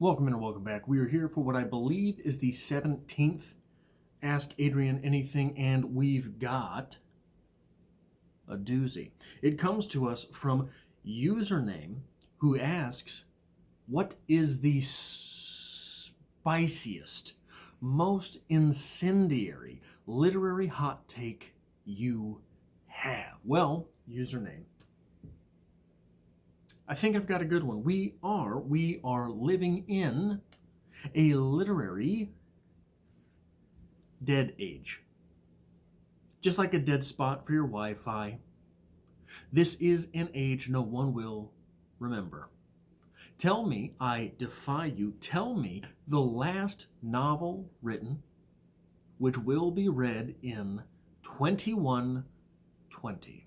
Welcome and welcome back. We are here for what I believe is the 17th Ask Adrian Anything, and we've got a doozy. It comes to us from username who asks, what is the spiciest, most incendiary literary hot take you have? Well, username, I think I've got a good one. We are living in a literary dead age. Just like a dead spot for your Wi-Fi. This is an age no one will remember. Tell me, I defy you, tell me the last novel written which will be read in 2120.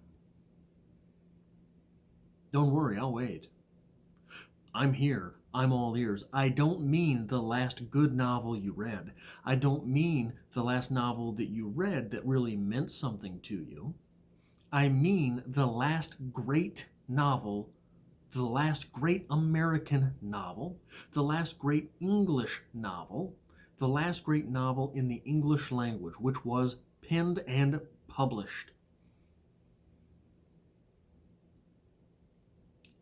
Don't worry, I'll wait. I'm here. I'm all ears. I don't mean the last good novel you read. I don't mean the last novel that you read that really meant something to you. I mean the last great novel, the last great American novel, the last great English novel, the last great novel in the English language, which was penned and published.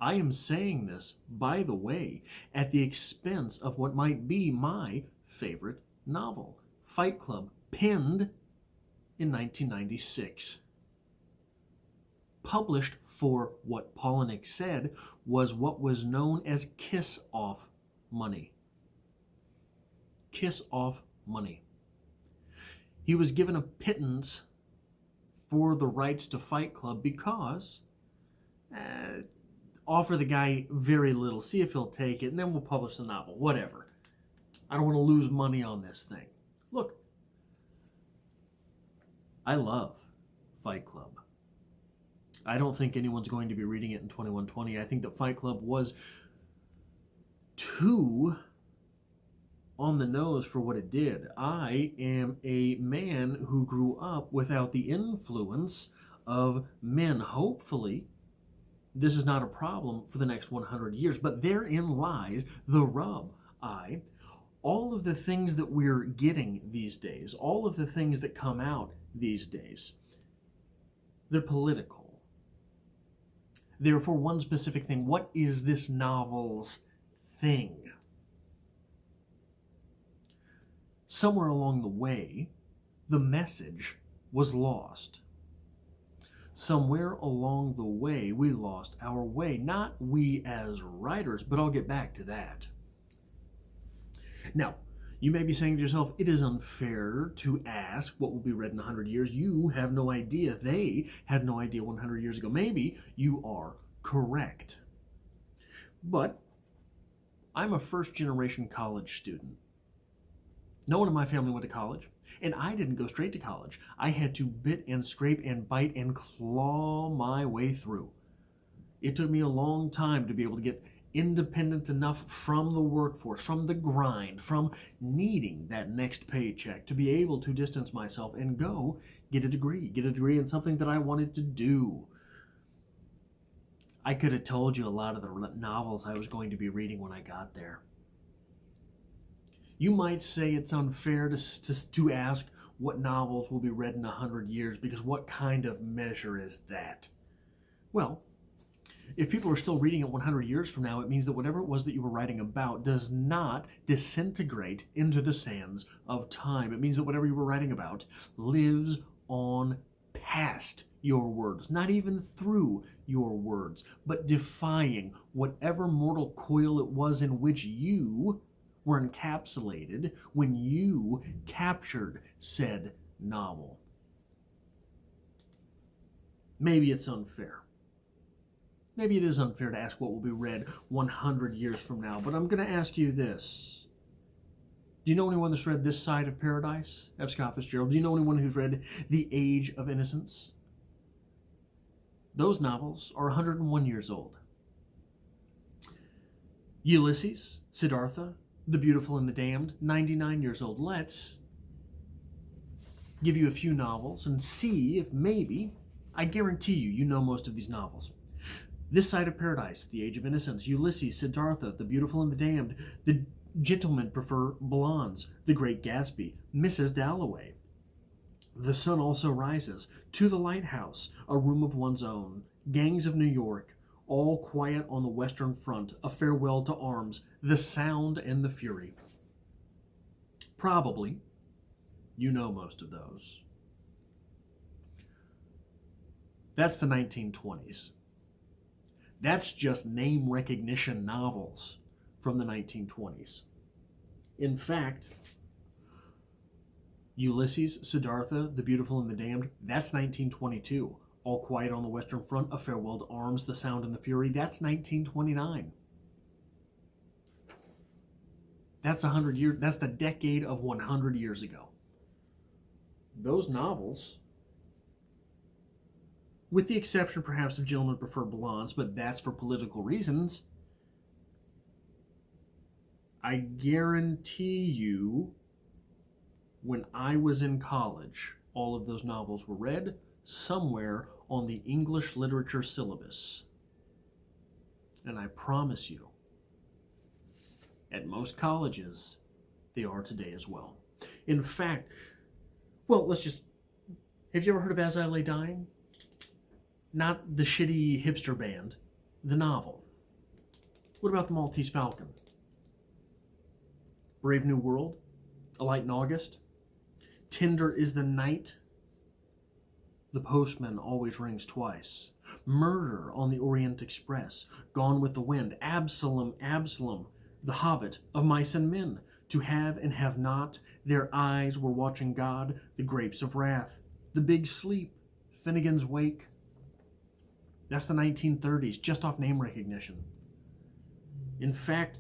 I am saying this, by the way, at the expense of what might be my favorite novel, Fight Club, penned in 1996. Published for what Polinick said was what was known as kiss-off money. Kiss-off money. He was given a pittance for the rights to Fight Club because offer the guy very little, see if he'll take it, and then we'll publish the novel, whatever. I don't want to lose money on this thing. Look, I love Fight Club. I don't think anyone's going to be reading it in 2120. I think that Fight Club was too on the nose for what it did. I am a man who grew up without the influence of men. Hopefully, this is not a problem for the next 100 years, but therein lies the rub. All of the things that we're getting these days, all of the things that come out these days, they're political. They're for one specific thing. What is this novel's thing? Somewhere along the way, the message was lost. Somewhere along the way, we lost our way. Not we as writers, but I'll get back to that. Now, you may be saying to yourself, it is unfair to ask what will be read in 100 years. You have no idea. They had no idea 100 years ago. Maybe you are correct. But I'm a first-generation college student. No one in my family went to college, and I didn't go straight to college. I had to bit and scrape and bite and claw my way through. It took me a long time to be able to get independent enough from the workforce, from the grind, from needing that next paycheck to be able to distance myself and go get a degree in something that I wanted to do. I could have told you a lot of the novels I was going to be reading when I got there. You might say it's unfair to ask what novels will be read in 100 years, because what kind of measure is that? Well, if people are still reading it 100 years from now, it means that whatever it was that you were writing about does not disintegrate into the sands of time. It means that whatever you were writing about lives on past your words, not even through your words, but defying whatever mortal coil it was in which you were encapsulated when you captured said novel. Maybe it's unfair. Maybe it is unfair to ask what will be read 100 years from now, but I'm going to ask you this. Do you know anyone that's read This Side of Paradise? F. Scott Fitzgerald. Do you know anyone who's read The Age of Innocence? Those novels are 101 years old. Ulysses, Siddhartha, The Beautiful and the Damned, 99 years old. Let's give you a few novels and see if maybe, I guarantee you know most of these novels. This Side of Paradise, The Age of Innocence, Ulysses, Siddhartha, The Beautiful and the Damned, Gentlemen prefer blondes. The Great Gatsby. Mrs. Dalloway. The Sun Also Rises. To the Lighthouse. A Room of One's Own. Gangs of New York. All Quiet on the Western Front. A Farewell to Arms. The Sound and the Fury. Probably, you know most of those. That's the 1920s. That's just name recognition novels from the 1920s. In fact, Ulysses, Siddhartha, The Beautiful and the Damned, that's 1922. All Quiet on the Western Front, A Farewell to Arms, The Sound and the Fury, that's 1929. That's 100 years. That's the decade of 100 years ago. Those novels, with the exception perhaps of Gentlemen Prefer Blondes, but that's for political reasons, I guarantee you, when I was in college, all of those novels were read somewhere on the English literature syllabus. And I promise you, at most colleges, they are today as well. In fact, well, have you ever heard of As I Lay Dying? Not the shitty hipster band, the novel. What about The Maltese Falcon? Brave New World? A Light in August? Tender is the Night? The Postman Always Rings Twice. Murder on the Orient Express. Gone with the Wind. Absalom, Absalom. The Hobbit, Of Mice and Men. To Have and Have Not. Their Eyes Were Watching God. The Grapes of Wrath. The Big Sleep. Finnegan's Wake. That's the 1930s, just off name recognition. In fact,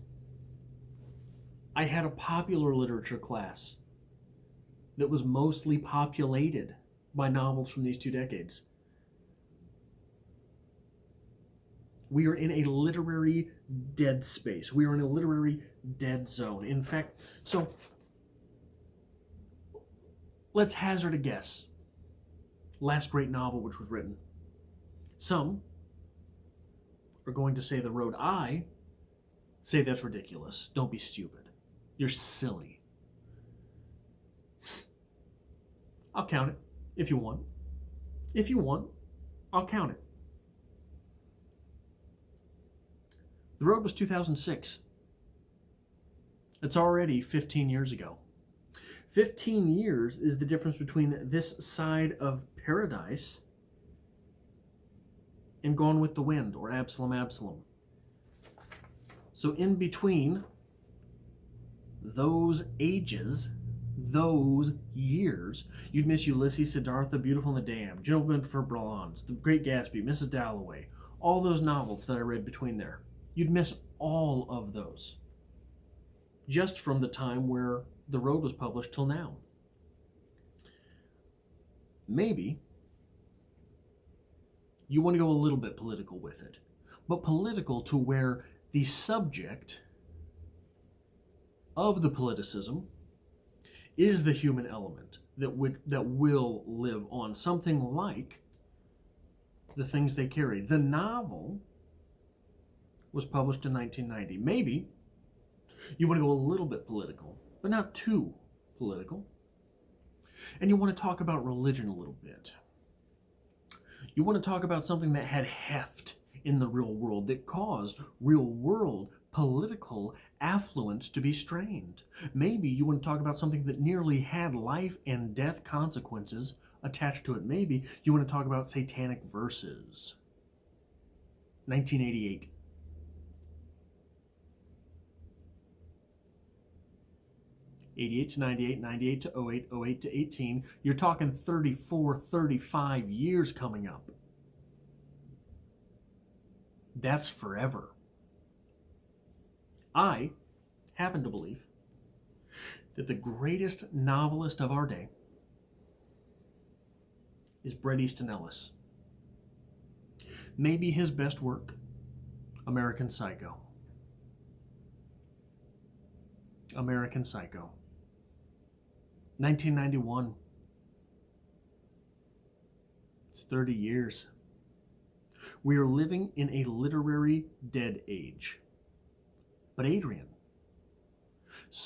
I had a popular literature class that was mostly populated by novels from these two decades. We are in a literary dead space. We are in a literary dead zone. In fact, so let's hazard a guess. Last great novel which was written. Some are going to say The Road. I say that's ridiculous. Don't be stupid. You're silly. I'll count it if you want. If you want, I'll count it. The Road was 2006. It's already 15 years ago. 15 years is the difference between This Side of Paradise and Gone with the Wind, or Absalom, Absalom. So in between those ages, those years, you'd miss Ulysses, Siddhartha, Beautiful and the Damned, Gentlemen for Blondes, The Great Gatsby, Mrs. Dalloway, all those novels that I read between there. You'd miss all of those just from the time where The Road was published till now. Maybe you want to go a little bit political with it, but political to where the subject of the politicism is the human element that will live on, something like the things they carried. The novel was published in 1990. Maybe you want to go a little bit political, but not too political. And you want to talk about religion a little bit. You want to talk about something that had heft in the real world, that caused real world political affluence to be strained. Maybe you want to talk about something that nearly had life and death consequences attached to it. Maybe you want to talk about satanic verses. 1988. '88 to '98, '98 to '08, '08 to '18. You're talking 34, 35 years coming up. That's forever. I happen to believe that the greatest novelist of our day is Bret Easton Ellis. Maybe his best work, American Psycho. American Psycho. 1991. It's 30 years. We are living in a literary dead age. But Adrian,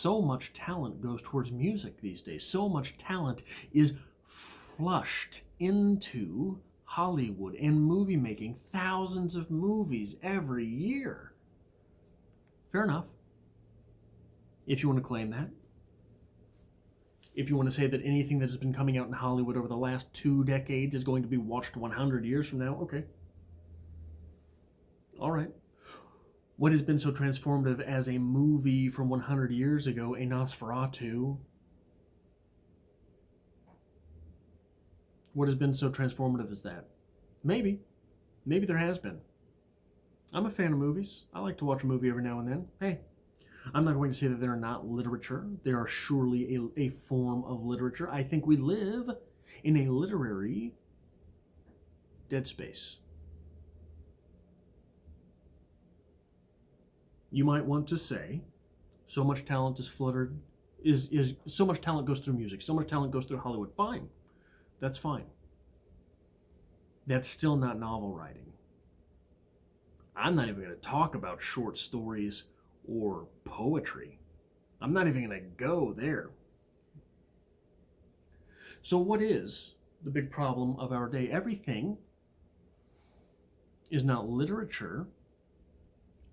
So much talent goes towards music these days. So much talent is flushed into Hollywood and movie making. Thousands of movies every year. Fair enough. If you want to claim that. If you want to say that anything that has been coming out in Hollywood over the last 2 decades is going to be watched 100 years from now, okay. All right. What has been so transformative as a movie from 100 years ago, a Nosferatu? What has been so transformative as that? Maybe. Maybe there has been. I'm a fan of movies. I like to watch a movie every now and then. Hey, I'm not going to say that they're not literature. They are surely a form of literature. I think we live in a literary dead space. You might want to say, so much talent is fluttered, is so much talent goes through music, so much talent goes through Hollywood. Fine. That's fine. That's still not novel writing. I'm not even going to talk about short stories or poetry. I'm not even going to go there. So what is the big problem of our day? Everything is not literature.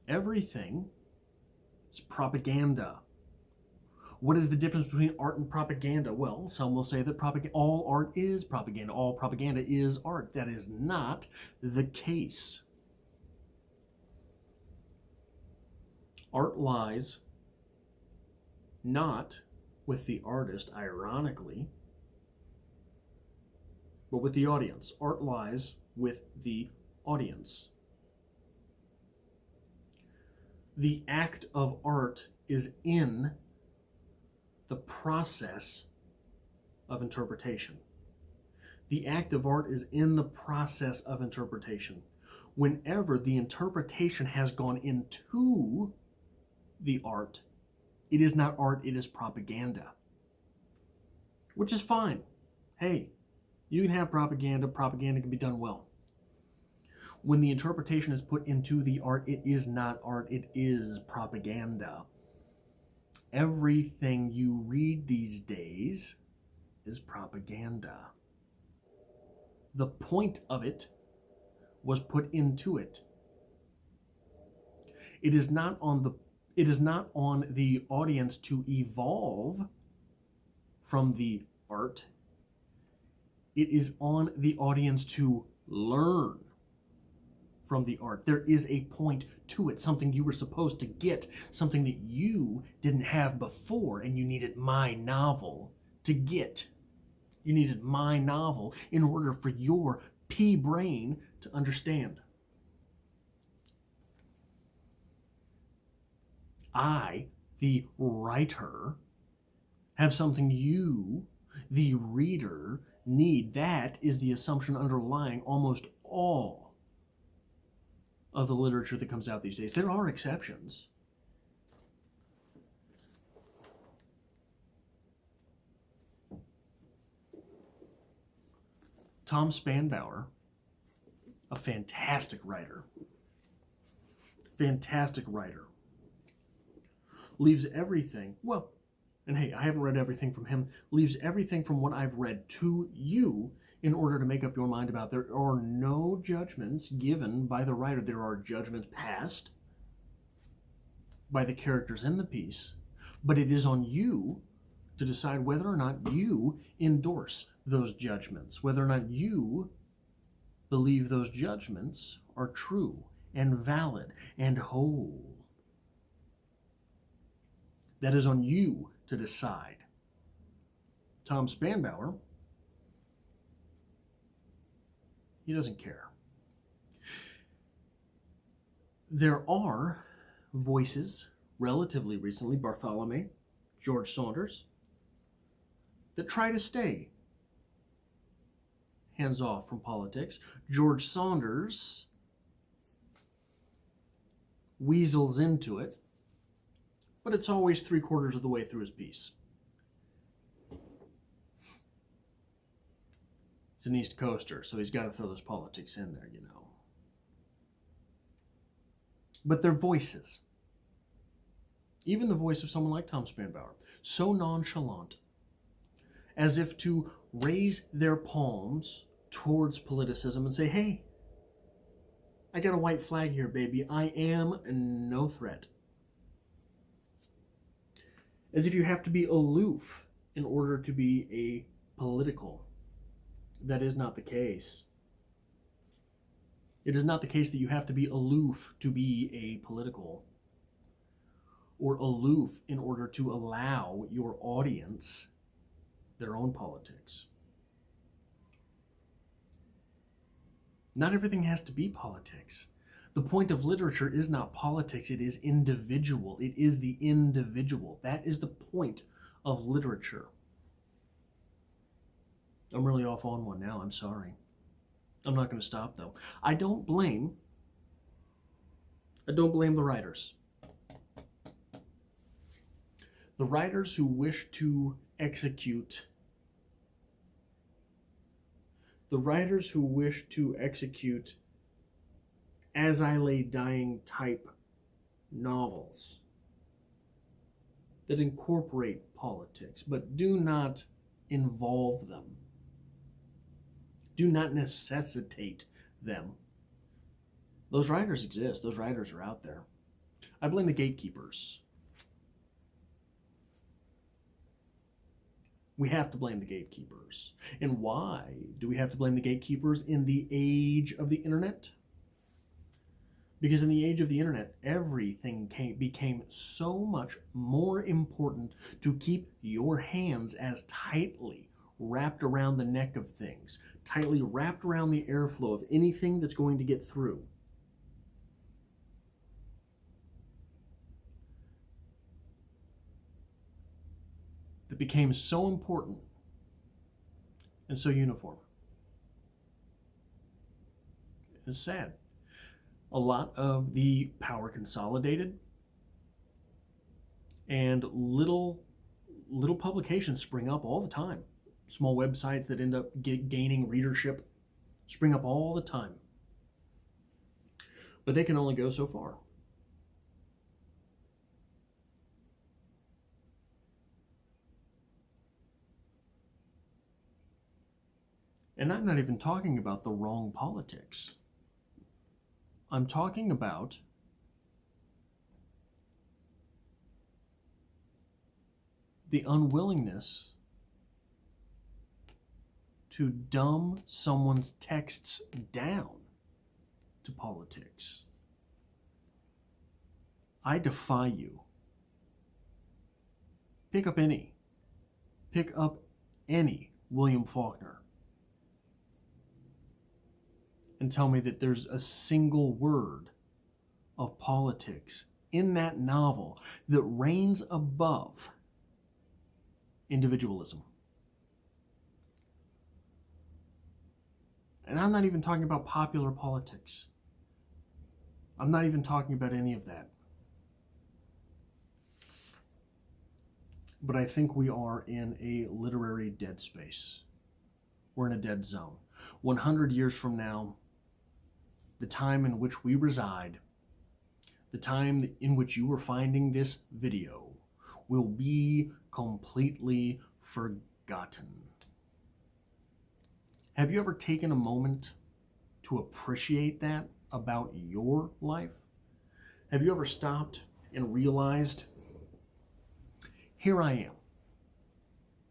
Everything is propaganda. What is the difference between art and propaganda? Well, some will say that all art is propaganda. All propaganda is art. That is not the case. Art lies not with the artist, ironically, but with the audience. Art lies with the audience. The act of art is in the process of interpretation. The act of art is in the process of interpretation. Whenever the interpretation has gone into the art, it is not art, it is propaganda. Which is fine. Hey, you can have propaganda. Propaganda can be done well. When the interpretation is put into the art, it is not art, it is propaganda. Everything you read these days is propaganda. The point of it was put into it. It is not on the audience to evolve from the art. It is on the audience to learn from the art. There is a point to it, something you were supposed to get, something that you didn't have before, and you needed my novel to get. You needed my novel in order for your pea brain to understand. I, the writer, have something you, the reader, need. That is the assumption underlying almost all of the literature that comes out these days. There are exceptions. Tom Spanbauer, a fantastic writer, leaves everything, well, and hey, I haven't read everything from him, leaves everything from what I've read to you in order to make up your mind about. There are no judgments given by the writer. There are judgments passed by the characters in the piece, but it is on you to decide whether or not you endorse those judgments, whether or not you believe those judgments are true and valid and whole. That is on you to decide. Tom Spanbauer, he doesn't care. There are voices relatively recently, Bartholomew, George Saunders, that try to stay hands off from politics. George Saunders weasels into it, but it's always 3/4 of the way through his piece. He's an East Coaster, so he's got to throw those politics in there, you know. But they're voices. Even the voice of someone like Tom Spanbauer, so nonchalant, as if to raise their palms towards politicism and say, hey, I got a white flag here, baby. I am no threat. As if you have to be aloof in order to be a political. That is not the case. It is not the case that you have to be aloof to be a political, or aloof in order to allow your audience their own politics. Not everything has to be politics. The point of literature is not politics, it is individual. It is the individual. That is the point of literature. I'm really off on one now, I'm sorry. I'm not going to stop though. I don't blame the writers. The writers who wish to execute as I lay dying type novels that incorporate politics, but do not involve them. Do not necessitate them. Those writers exist. Those writers are out there. I blame the gatekeepers. We have to blame the gatekeepers. And why do we have to blame the gatekeepers in the age of the internet? Because in the age of the internet, everything became so much more important to keep your hands as tightly wrapped around the neck of things, tightly wrapped around the airflow of anything that's going to get through. That became so important and so uniform. It's sad. A lot of the power consolidated, and little publications spring up all the time. Small websites that end up gaining readership spring up all the time. But they can only go so far. And I'm not even talking about the wrong politics. I'm talking about the unwillingness to dumb someone's texts down to politics. I defy you. Pick up any William Faulkner and tell me that there's a single word of politics in that novel that reigns above individualism. And I'm not even talking about popular politics. I'm not even talking about any of that. But I think we are in a literary dead space. We're in a dead zone. 100 years from now, the time in which we reside, the time in which you are finding this video, will be completely forgotten. Have you ever taken a moment to appreciate that about your life? Have you ever stopped and realized, here I am.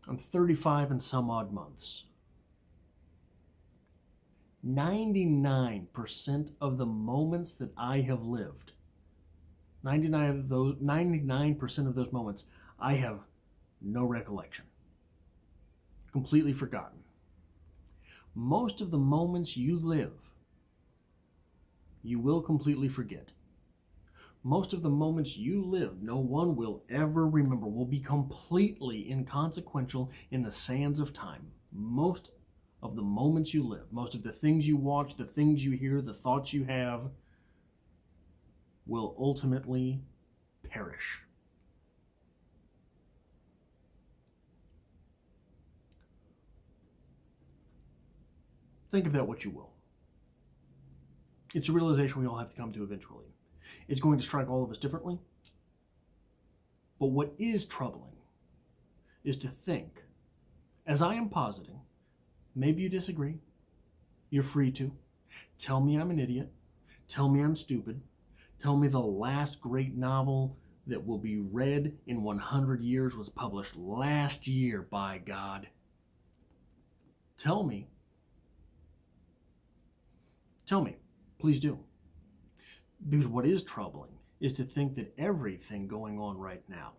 I'm 35 and some odd months. 99% of the moments that I have lived, 99% of those moments, I have no recollection. Completely forgotten. Most of the moments you live, you will completely forget. Most of the moments you live, no one will ever remember, will be completely inconsequential in the sands of time. Most of the moments you live, most of the things you watch, the things you hear, the thoughts you have, will ultimately perish. Think of that what you will. It's a realization we all have to come to eventually. It's going to strike all of us differently. But what is troubling is to think, as I am positing, maybe you disagree, you're free to. Tell me I'm an idiot. Tell me I'm stupid. Tell me the last great novel that will be read in 100 years was published last year, by God. Tell me. Tell me. Please do. Because what is troubling is to think that everything going on right now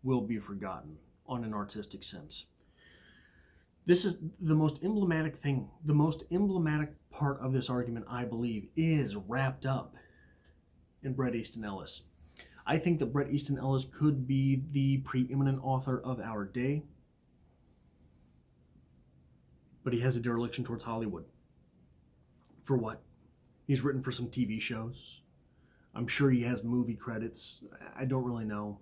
will be forgotten on an artistic sense. This is the most emblematic thing. The most emblematic part of this argument, I believe, is wrapped up in Bret Easton Ellis. I think that Bret Easton Ellis could be the preeminent author of our day, but he has a dereliction towards Hollywood. For what? He's written for some TV shows. I'm sure he has movie credits. I don't really know.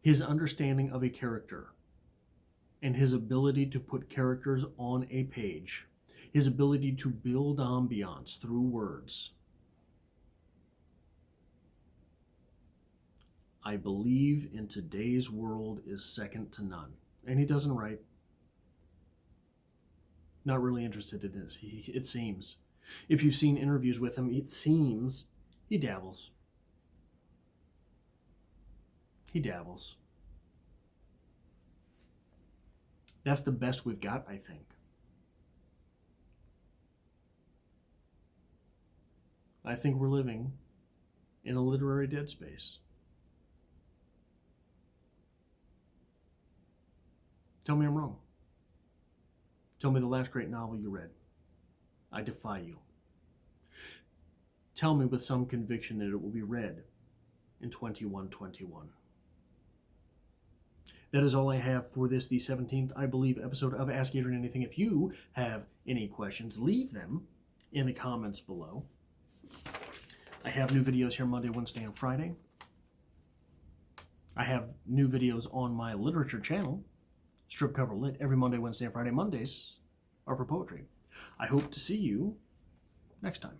His understanding of a character and his ability to put characters on a page, his ability to build ambiance through words, I believe in today's world is second to none. And he doesn't write. Not really interested in this, it seems. If you've seen interviews with him, it seems he dabbles. He dabbles. That's the best we've got, I think. I think we're living in a literary dead space. Tell me I'm wrong. Tell me the last great novel you read. I defy you. Tell me with some conviction that it will be read in 2121. That is all I have for this, the 17th, I believe, episode of Ask Adrian Anything. If you have any questions, leave them in the comments below. I have new videos here Monday, Wednesday, and Friday. I have new videos on my literature channel, Strip Cover Lit, every Monday, Wednesday, and Friday. Mondays are for poetry. I hope to see you next time.